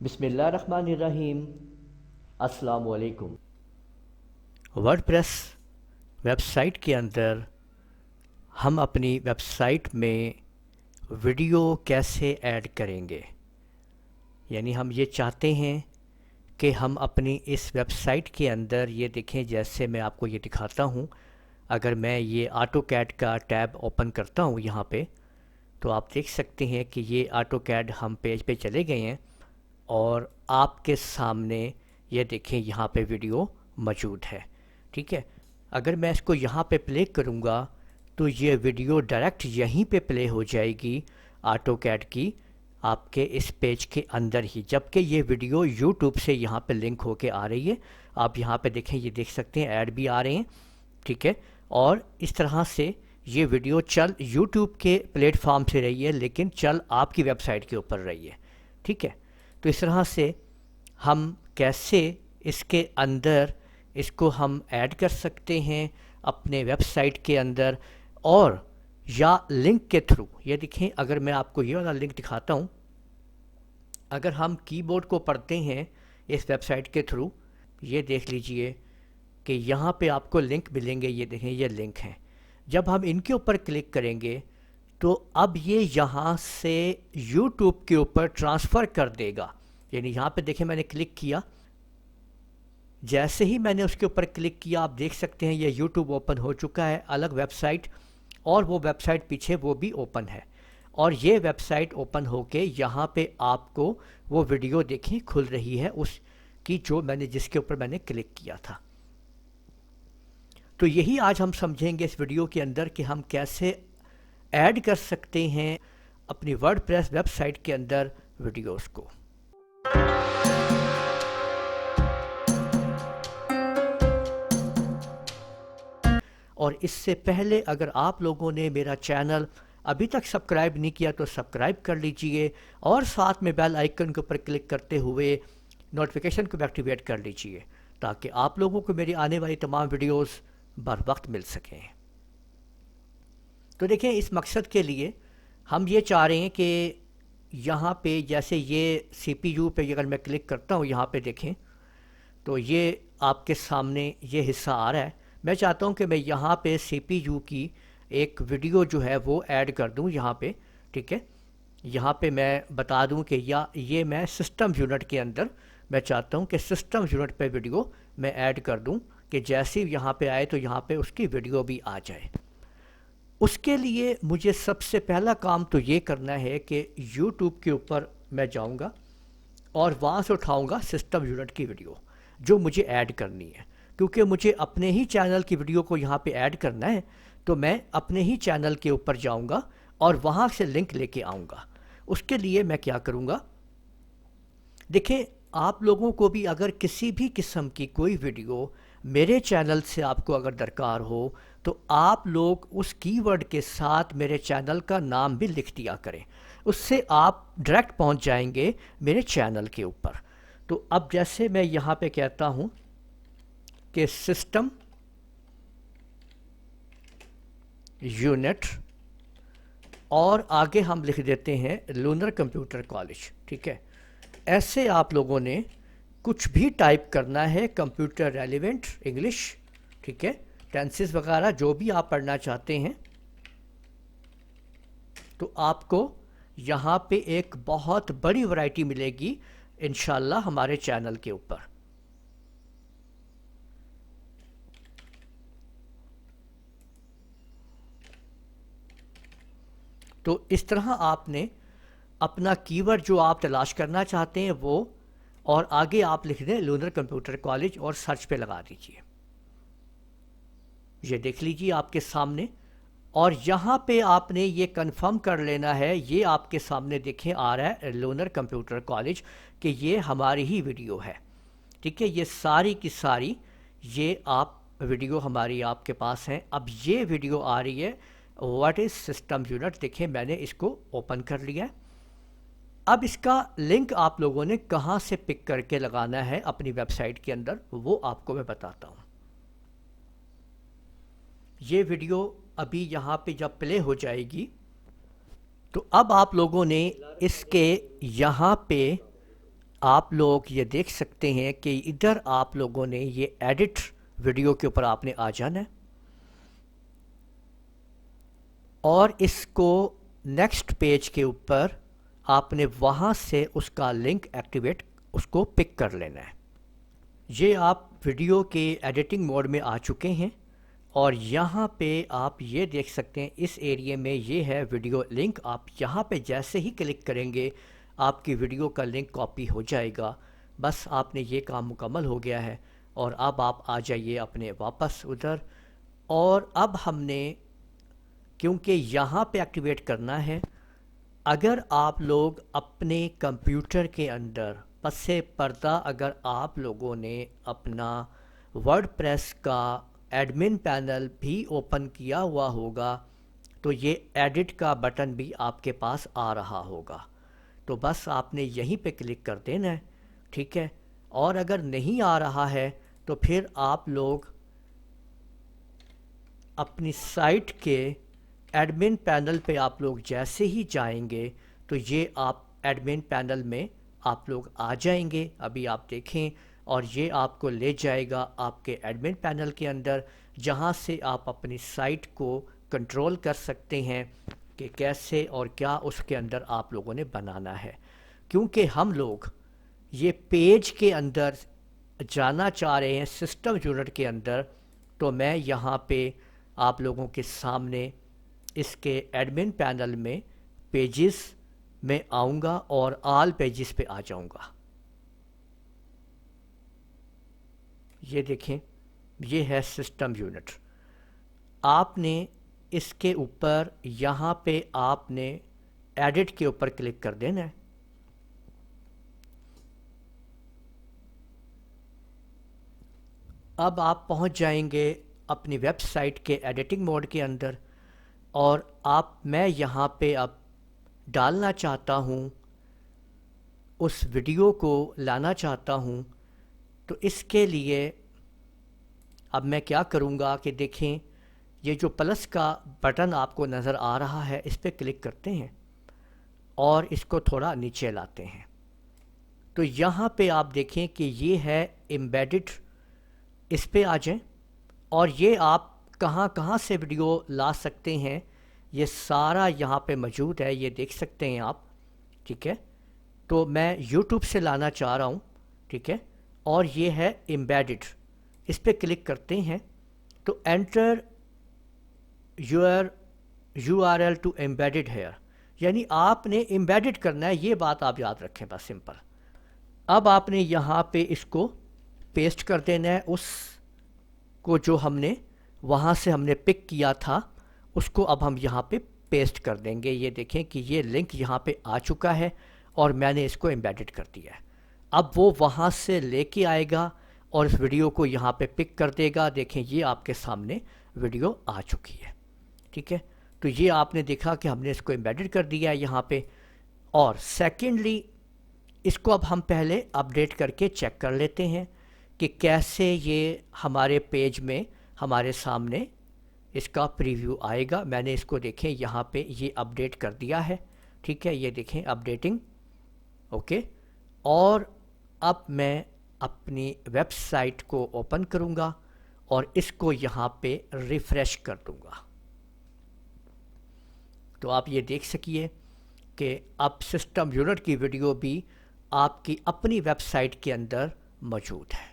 بسم اللہ الرحمن الرحیم۔ السلام علیکم۔ ورڈ پریس ویب سائٹ کے اندر ہم اپنی ویب سائٹ میں ویڈیو کیسے ایڈ کریں گے، یعنی ہم یہ چاہتے ہیں کہ ہم اپنی اس ویب سائٹ کے اندر یہ دیکھیں، جیسے میں آپ کو یہ دکھاتا ہوں۔ اگر میں یہ آٹو کیڈ کا ٹیب اوپن کرتا ہوں یہاں پہ، تو آپ دیکھ سکتے ہیں کہ یہ آٹو کیڈ ہم پیج پہ چلے گئے ہیں اور آپ کے سامنے یہ دیکھیں یہاں پہ ویڈیو موجود ہے، ٹھیک ہے۔ اگر میں اس کو یہاں پہ پلے کروں گا تو یہ ویڈیو ڈائریکٹ یہیں پہ پلے ہو جائے گی آٹو کیڈ کی، آپ کے اس پیج کے اندر ہی، جبکہ یہ ویڈیو یوٹیوب سے یہاں پہ لنک ہو کے آ رہی ہے۔ آپ یہاں پہ دیکھیں، یہ دیکھ سکتے ہیں ایڈ بھی آ رہے ہیں، ٹھیک ہے۔ اور اس طرح سے یہ ویڈیو چل یوٹیوب کے پلیٹ فارم سے رہی ہے، لیکن چل آپ کی ویب سائٹ کے اوپر رہی ہے، ٹھیک ہے۔ تو اس طرح سے ہم کیسے اس کے اندر اس کو ہم ایڈ کر سکتے ہیں اپنے ویب سائٹ کے اندر، اور یا لنک کے تھرو۔ یہ دیکھیں، اگر میں آپ کو یہ والا لنک دکھاتا ہوں، اگر ہم کی بورڈ کو پڑھتے ہیں اس ویب سائٹ کے تھرو، یہ دیکھ لیجئے کہ یہاں پہ آپ کو لنک ملیں گے۔ یہ دیکھیں، یہ لنک ہیں۔ جب ہم ان کے اوپر کلک کریں گے تو اب یہ یہاں سے یوٹیوب کے اوپر ٹرانسفر کر دے گا۔ یعنی یہاں پہ دیکھیں، میں نے کلک کیا، جیسے ہی میں نے اس کے اوپر کلک کیا آپ دیکھ سکتے ہیں یہ یوٹیوب اوپن ہو چکا ہے، الگ ویب سائٹ، اور وہ ویب سائٹ پیچھے وہ بھی اوپن ہے، اور یہ ویب سائٹ اوپن ہو کے یہاں پہ آپ کو وہ ویڈیو دیکھیں کھل رہی ہے اس کی، جو میں نے جس کے اوپر میں نے کلک کیا تھا۔ تو یہی آج ہم سمجھیں گے اس ویڈیو کے اندر کہ ہم کیسے ایڈ کر سکتے ہیں اپنی ورڈ پریس ویب سائٹ کے اندر ویڈیوز کو۔ اور اس سے پہلے اگر آپ لوگوں نے میرا چینل ابھی تک سبسکرائب نہیں کیا تو سبسکرائب کر لیجئے، اور ساتھ میں بیل آئیکن کے اوپر کلک کرتے ہوئے نوٹیفیکیشن کو بھی ایکٹیویٹ کر لیجئے، تاکہ آپ لوگوں کو میری آنے والی تمام ویڈیوز بر وقت مل سکیں۔ تو دیکھیں، اس مقصد کے لیے ہم یہ چاہ رہے ہیں کہ یہاں پہ جیسے یہ سی پی یو پہ اگر میں کلک کرتا ہوں، یہاں پہ دیکھیں تو یہ آپ کے سامنے یہ حصہ آ رہا ہے۔ میں چاہتا ہوں کہ میں یہاں پہ سی پی یو کی ایک ویڈیو جو ہے وہ ایڈ کر دوں یہاں پہ، ٹھیک ہے۔ یہاں پہ میں بتا دوں کہ یہ میں سسٹم یونٹ کے اندر میں چاہتا ہوں کہ سسٹم یونٹ پہ ویڈیو میں ایڈ کر دوں، کہ جیسے یہاں پہ آئے تو یہاں پہ اس کی ویڈیو بھی آ جائے۔ اس کے لیے مجھے سب سے پہلا کام تو یہ کرنا ہے کہ یوٹیوب کے اوپر میں جاؤں گا اور وہاں سے اٹھاؤں گا سسٹم یونٹ کی ویڈیو جو مجھے ایڈ کرنی ہے، کیونکہ مجھے اپنے ہی چینل کی ویڈیو کو یہاں پہ ایڈ کرنا ہے۔ تو میں اپنے ہی چینل کے اوپر جاؤں گا اور وہاں سے لنک لے کے آؤں گا۔ اس کے لیے میں کیا کروں گا، دیکھیں، آپ لوگوں کو بھی اگر کسی بھی قسم کی کوئی ویڈیو میرے چینل سے آپ کو اگر درکار ہو تو آپ لوگ اس کی ورڈ کے ساتھ میرے چینل کا نام بھی لکھ دیا کریں، اس سے آپ ڈائریکٹ پہنچ جائیں گے میرے چینل کے اوپر۔ تو اب جیسے میں یہاں پہ کہتا ہوں کہ سسٹم یونٹ، اور آگے ہم لکھ دیتے ہیں لونر کمپیوٹر کالج، ٹھیک ہے۔ ایسے آپ لوگوں نے کچھ بھی ٹائپ کرنا ہے، کمپیوٹر ریلیونٹ انگلش، ٹھیک ہے، ٹینسز وغیرہ جو بھی آپ پڑھنا چاہتے ہیں۔ تو آپ کو یہاں پہ ایک بہت بڑی ورائٹی ملے گی انشاءاللہ ہمارے چینل کے اوپر۔ تو اس طرح آپ نے اپنا کی ورڈ جو آپ تلاش کرنا چاہتے ہیں وہ، اور آگے آپ لکھ دیں لونر کمپیوٹر کالج اور سرچ پہ لگا دیجئے۔ یہ دیکھ لیجئے آپ کے سامنے، اور یہاں پہ آپ نے یہ کنفرم کر لینا ہے، یہ آپ کے سامنے دیکھیں آ رہا ہے لونر کمپیوٹر کالج، کہ یہ ہماری ہی ویڈیو ہے، ٹھیک ہے۔ یہ ساری کی ساری یہ آپ ویڈیو ہماری آپ کے پاس ہیں۔ اب یہ ویڈیو آ رہی ہے واٹ از سسٹم یونٹ، دیکھیں میں نے اس کو اوپن کر لیا ہے۔ اب اس کا لنک آپ لوگوں نے کہاں سے پک کر کے لگانا ہے اپنی ویب سائٹ کے اندر، وہ آپ کو میں بتاتا ہوں۔ یہ ویڈیو ابھی یہاں پہ جب پلے ہو جائے گی تو اب آپ لوگوں نے اس کے یہاں پہ آپ لوگ یہ دیکھ سکتے ہیں کہ ادھر آپ لوگوں نے یہ ایڈٹ ویڈیو کے اوپر آپ نے آ جانا ہے اور اس کو نیکسٹ پیج کے اوپر آپ نے وہاں سے اس کا لنک ایکٹیویٹ اس کو پک کر لینا ہے۔ یہ آپ ویڈیو کے ایڈیٹنگ موڈ میں آ چکے ہیں اور یہاں پہ آپ یہ دیکھ سکتے ہیں اس ایریے میں یہ ہے ویڈیو لنک۔ آپ یہاں پہ جیسے ہی کلک کریں گے آپ کی ویڈیو کا لنک کاپی ہو جائے گا۔ بس آپ نے یہ کام مکمل ہو گیا ہے اور اب آپ آ جائیے اپنے واپس ادھر، اور اب ہم نے کیونکہ یہاں پہ ایکٹیویٹ کرنا ہے، اگر آپ لوگ اپنے کمپیوٹر کے اندر پس پردہ اگر آپ لوگوں نے اپنا ورڈ پریس کا ایڈمن پینل بھی اوپن کیا ہوا ہوگا تو یہ ایڈٹ کا بٹن بھی آپ کے پاس آ رہا ہوگا، تو بس آپ نے یہیں پہ کلک کر دینا ہے، ٹھیک ہے۔ اور اگر نہیں آ رہا ہے تو پھر آپ لوگ اپنی سائٹ کے ایڈمن پینل پہ آپ لوگ جیسے ہی جائیں گے تو یہ آپ ایڈمن پینل میں آپ لوگ آ جائیں گے، ابھی آپ دیکھیں، اور یہ آپ کو لے جائے گا آپ کے ایڈمن پینل کے اندر، جہاں سے آپ اپنی سائٹ کو کنٹرول کر سکتے ہیں کہ کیسے اور کیا اس کے اندر آپ لوگوں نے بنانا ہے۔ کیونکہ ہم لوگ یہ پیج کے اندر جانا چاہ رہے ہیں سسٹم یونٹ کے اندر، تو میں یہاں پہ آپ لوگوں کے سامنے اس کے ایڈمن پینل میں پیجز میں آؤں گا اور آل پیجز پہ آ جاؤں گا۔ یہ دیکھیں، یہ ہے سسٹم یونٹ۔ آپ نے اس کے اوپر یہاں پہ آپ نے ایڈٹ کے اوپر کلک کر دینا ہے۔ اب آپ پہنچ جائیں گے اپنی ویب سائٹ کے ایڈیٹنگ موڈ کے اندر، اور میں یہاں پہ اب ڈالنا چاہتا ہوں، اس ویڈیو کو لانا چاہتا ہوں، تو اس کے لیے اب میں کیا کروں گا کہ دیکھیں یہ جو پلس کا بٹن آپ کو نظر آ رہا ہے اس پہ کلک کرتے ہیں اور اس کو تھوڑا نیچے لاتے ہیں، تو یہاں پہ آپ دیکھیں کہ یہ ہے ایمبیڈڈ، اس پہ آ جائیں اور یہ آپ کہاں کہاں سے ویڈیو لا سکتے ہیں یہ سارا یہاں پہ موجود ہے، یہ دیکھ سکتے ہیں آپ، ٹھیک ہے۔ تو میں یوٹیوب سے لانا چاہ رہا ہوں، ٹھیک ہے، اور یہ ہے ایمبیڈڈ، اس پہ کلک کرتے ہیں تو enter your URL to embedded here, یعنی آپ نے ایمبیڈڈ کرنا ہے، یہ بات آپ یاد رکھیں بس سمپل۔ اب آپ نے یہاں پہ اس کو پیسٹ کر دینا ہے، اس کو جو ہم نے وہاں سے ہم نے پک کیا تھا اس کو اب ہم یہاں پہ پیسٹ کر دیں گے۔ یہ دیکھیں کہ یہ لنک یہاں پہ آ چکا ہے اور میں نے اس کو ایمبیڈڈ کر دیا ہے۔ اب وہ وہاں سے لے کے آئے گا اور اس ویڈیو کو یہاں پہ پک کر دے گا۔ دیکھیں یہ آپ کے سامنے ویڈیو آ چکی ہے، ٹھیک ہے۔ تو یہ آپ نے دیکھا کہ ہم نے اس کو ایمبیڈڈ کر دیا ہے یہاں پہ، اور سیکنڈلی اس کو اب ہم پہلے اپڈیٹ کر کے چیک کر لیتے ہیں کہ کیسے یہ ہمارے پیج میں ہمارے سامنے اس کا پریویو آئے گا۔ میں نے اس کو دیکھیں یہاں پہ یہ اپڈیٹ کر دیا ہے، ٹھیک ہے، یہ دیکھیں اپڈیٹنگ، اوکے۔ اور اب میں اپنی ویب سائٹ کو اوپن کروں گا اور اس کو یہاں پہ ریفریش کر دوں گا، تو آپ یہ دیکھ سکیے کہ اب سسٹم یونٹ کی ویڈیو بھی آپ کی اپنی ویب سائٹ کے اندر موجود ہے۔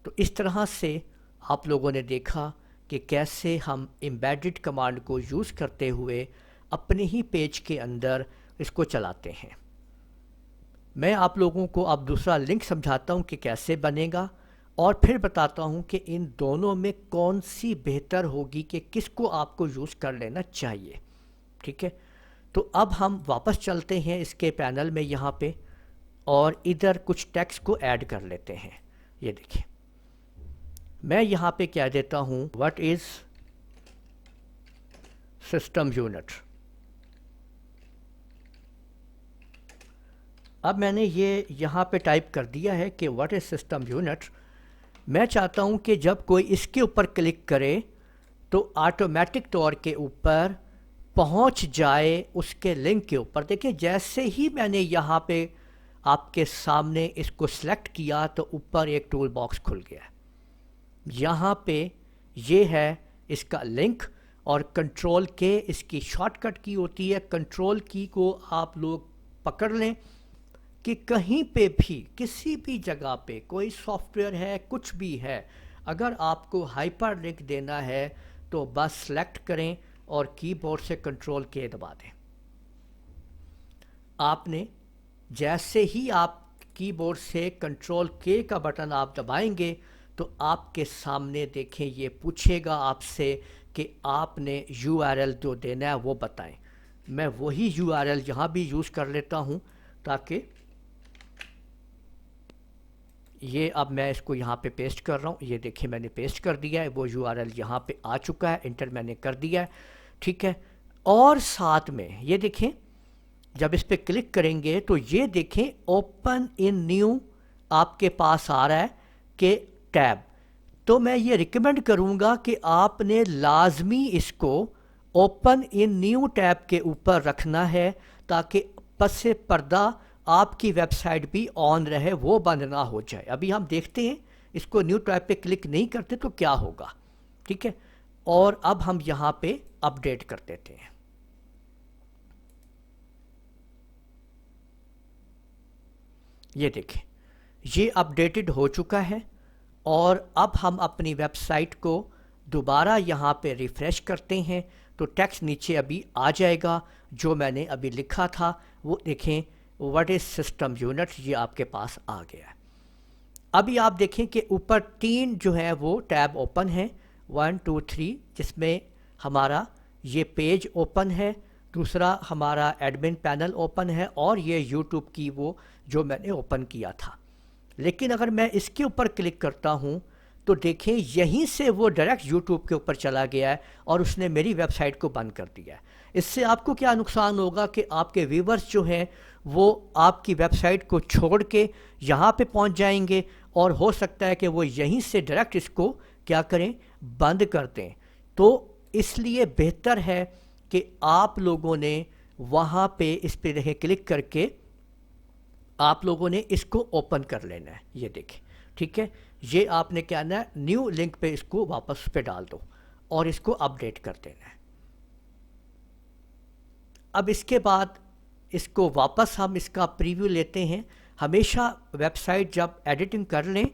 تو اس طرح سے آپ لوگوں نے دیکھا کہ کیسے ہم ایمبیڈڈ کمانڈ کو یوز کرتے ہوئے اپنے ہی پیج کے اندر اس کو چلاتے ہیں۔ میں آپ لوگوں کو اب دوسرا لنک سمجھاتا ہوں کہ کیسے بنے گا، اور پھر بتاتا ہوں کہ ان دونوں میں کون سی بہتر ہوگی کہ کس کو آپ کو یوز کر لینا چاہیے، ٹھیک ہے۔ تو اب ہم واپس چلتے ہیں اس کے پینل میں یہاں پہ، اور ادھر کچھ ٹیکسٹ کو ایڈ کر لیتے ہیں۔ یہ دیکھیں میں یہاں پہ کہہ دیتا ہوں واٹ از سسٹم یونٹ۔ اب میں نے یہ یہاں پہ ٹائپ کر دیا ہے کہ واٹ از سسٹم یونٹ۔ میں چاہتا ہوں کہ جب کوئی اس کے اوپر کلک کرے تو آٹومیٹک طور کے اوپر پہنچ جائے اس کے لنک کے اوپر۔ دیکھیں جیسے ہی میں نے یہاں پہ آپ کے سامنے اس کو سلیکٹ کیا تو اوپر ایک ٹول باکس کھل گیا. یہاں پہ یہ ہے اس کا لنک اور کنٹرول کے اس کی شارٹ کٹ کی ہوتی ہے. کنٹرول کی کو آپ لوگ پکڑ لیں کہ کہیں پہ بھی کسی بھی جگہ پہ کوئی سافٹ ویئر ہے کچھ بھی ہے, اگر آپ کو ہائپر لنک دینا ہے تو بس سلیکٹ کریں اور کی بورڈ سے کنٹرول کے دبا دیں. آپ نے جیسے ہی آپ کی بورڈ سے کنٹرول کے کا بٹن آپ دبائیں گے تو آپ کے سامنے دیکھیں یہ پوچھے گا آپ سے کہ آپ نے یو آر ایل جو دینا ہے وہ بتائیں. میں وہی یو آر ایل یہاں بھی یوز کر لیتا ہوں تاکہ یہ اب میں اس کو یہاں پہ پیسٹ کر رہا ہوں. یہ دیکھیں میں نے پیسٹ کر دیا ہے, وہ یو آر ایل یہاں پہ آ چکا ہے, انٹر میں نے کر دیا ہے. ٹھیک ہے, اور ساتھ میں یہ دیکھیں جب اس پہ کلک کریں گے تو یہ دیکھیں اوپن ان نیو آپ کے پاس آ رہا ہے کہ ٹیب. تو میں یہ ریکمینڈ کروں گا کہ آپ نے لازمی اس کو اوپن ان نیو ٹیب کے اوپر رکھنا ہے تاکہ پس پردہ آپ کی ویب سائٹ بھی آن رہے, وہ بند نہ ہو جائے. ابھی ہم دیکھتے ہیں اس کو نیو ٹیب پہ کلک نہیں کرتے تو کیا ہوگا. ٹھیک ہے, اور اب ہم یہاں پہ اپڈیٹ کر دیتے ہیں. یہ دیکھیں یہ اپڈیٹڈ ہو چکا ہے اور اب ہم اپنی ویب سائٹ کو دوبارہ یہاں پہ ریفریش کرتے ہیں تو ٹیکسٹ نیچے ابھی آ جائے گا جو میں نے ابھی لکھا تھا. وہ دیکھیں واٹ از سسٹم یونٹ, یہ آپ کے پاس آ گیا ہے. ابھی آپ دیکھیں کہ اوپر 3 جو ہیں وہ ٹیب اوپن ہیں, 1 2 3, جس میں ہمارا یہ پیج اوپن ہے, دوسرا ہمارا ایڈمن پینل اوپن ہے اور یہ یوٹیوب کی وہ جو میں نے اوپن کیا تھا. لیکن اگر میں اس کے اوپر کلک کرتا ہوں تو دیکھیں یہیں سے وہ ڈائریکٹ یوٹیوب کے اوپر چلا گیا ہے اور اس نے میری ویب سائٹ کو بند کر دیا ہے. اس سے آپ کو کیا نقصان ہوگا کہ آپ کے ویورز جو ہیں وہ آپ کی ویب سائٹ کو چھوڑ کے یہاں پہ پہنچ جائیں گے اور ہو سکتا ہے کہ وہ یہیں سے ڈائریکٹ اس کو کیا کریں, بند کر دیں. تو اس لیے بہتر ہے کہ آپ لوگوں نے وہاں پہ اس پہ دیکھیں کلک کر کے آپ لوگوں نے اس کو اوپن کر لینا ہے. یہ دیکھیں ٹھیک ہے, یہ آپ نے کیا نا نیو لنک پہ اس کو واپس پہ ڈال دو اور اس کو اپڈیٹ کر دینا ہے. اب اس کے بعد اس کو واپس ہم اس کا پریویو لیتے ہیں. ہمیشہ ویب سائٹ جب ایڈیٹنگ کر لیں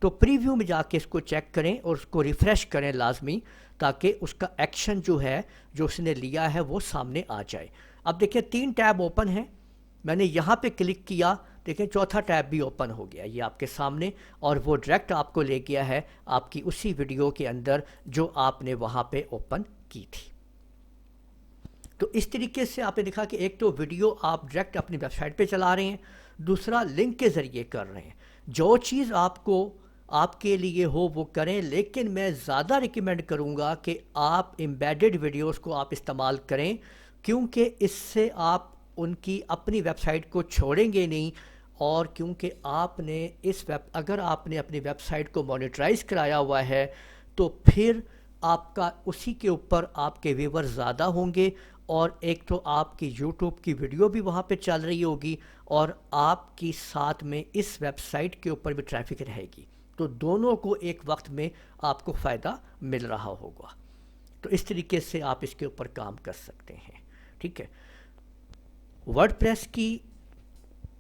تو پریویو میں جا کے اس کو چیک کریں اور اس کو ریفریش کریں لازمی, تاکہ اس کا ایکشن جو ہے جو اس نے لیا ہے وہ سامنے آ جائے. اب دیکھیں 3 ٹیب اوپن ہیں, میں نے یہاں پہ کلک کیا, دیکھیں چوتھا ٹیب بھی اوپن ہو گیا یہ آپ کے سامنے, اور وہ ڈائریکٹ آپ کو لے گیا ہے آپ کی اسی ویڈیو کے اندر جو آپ نے وہاں پہ اوپن کی تھی. تو اس طریقے سے آپ نے دیکھا کہ ایک تو ویڈیو آپ ڈائریکٹ اپنی ویب سائٹ پہ چلا رہے ہیں, دوسرا لنک کے ذریعے کر رہے ہیں. جو چیز آپ کو آپ کے لیے ہو وہ کریں, لیکن میں زیادہ ریکمینڈ کروں گا کہ آپ ایمبیڈڈ ویڈیوز کو آپ استعمال کریں, کیونکہ اس سے آپ ان کی اپنی ویب سائٹ کو چھوڑیں گے نہیں. اور کیونکہ آپ نے اگر آپ نے اپنی ویب سائٹ کو مانیٹرائز کرایا ہوا ہے تو پھر آپ کا اسی کے اوپر آپ کے ویور زیادہ ہوں گے, اور ایک تو آپ کی یوٹیوب کی ویڈیو بھی وہاں پہ چل رہی ہوگی اور آپ کی ساتھ میں اس ویب سائٹ کے اوپر بھی ٹریفک رہے گی, تو دونوں کو ایک وقت میں آپ کو فائدہ مل رہا ہوگا. تو اس طریقے سے آپ اس کے اوپر کام کر سکتے ہیں. ٹھیک ہے, ورڈ پریس کی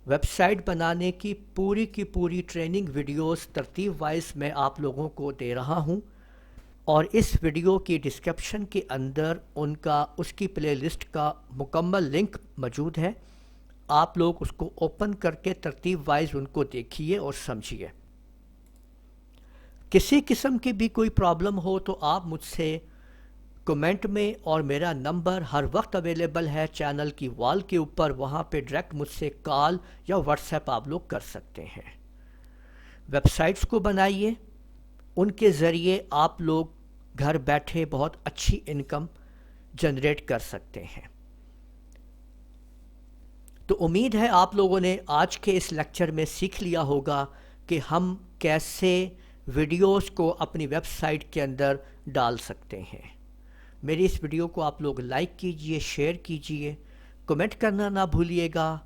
ویب سائٹ بنانے کی پوری ٹریننگ ویڈیوز ترتیب وائز میں آپ لوگوں کو دے رہا ہوں, اور اس ویڈیو کی ڈسکرپشن کے اندر اس کی پلے لسٹ کا مکمل لنک موجود ہے. آپ لوگ اس کو اوپن کر کے ترتیب وائز ان کو دیکھیے اور سمجھیے. کسی قسم کی بھی کوئی پرابلم ہو تو آپ مجھ سے کمنٹ میں, اور میرا نمبر ہر وقت اویلیبل ہے چینل کی وال کے اوپر, وہاں پہ ڈائریکٹ مجھ سے کال یا واٹس ایپ آپ لوگ کر سکتے ہیں. ویب سائٹس کو بنائیے, ان کے ذریعے آپ لوگ گھر بیٹھے بہت اچھی انکم جنریٹ کر سکتے ہیں. تو امید ہے آپ لوگوں نے آج کے اس لیکچر میں سیکھ لیا ہوگا کہ ہم کیسے ویڈیوز کو اپنی ویب سائٹ کے اندر ڈال سکتے ہیں. میری اس ویڈیو کو آپ لوگ لائک کیجئے, شیئر کیجئے, کمنٹ کرنا نہ بھولیے گا.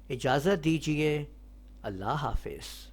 اجازت دیجئے. اللہ حافظ.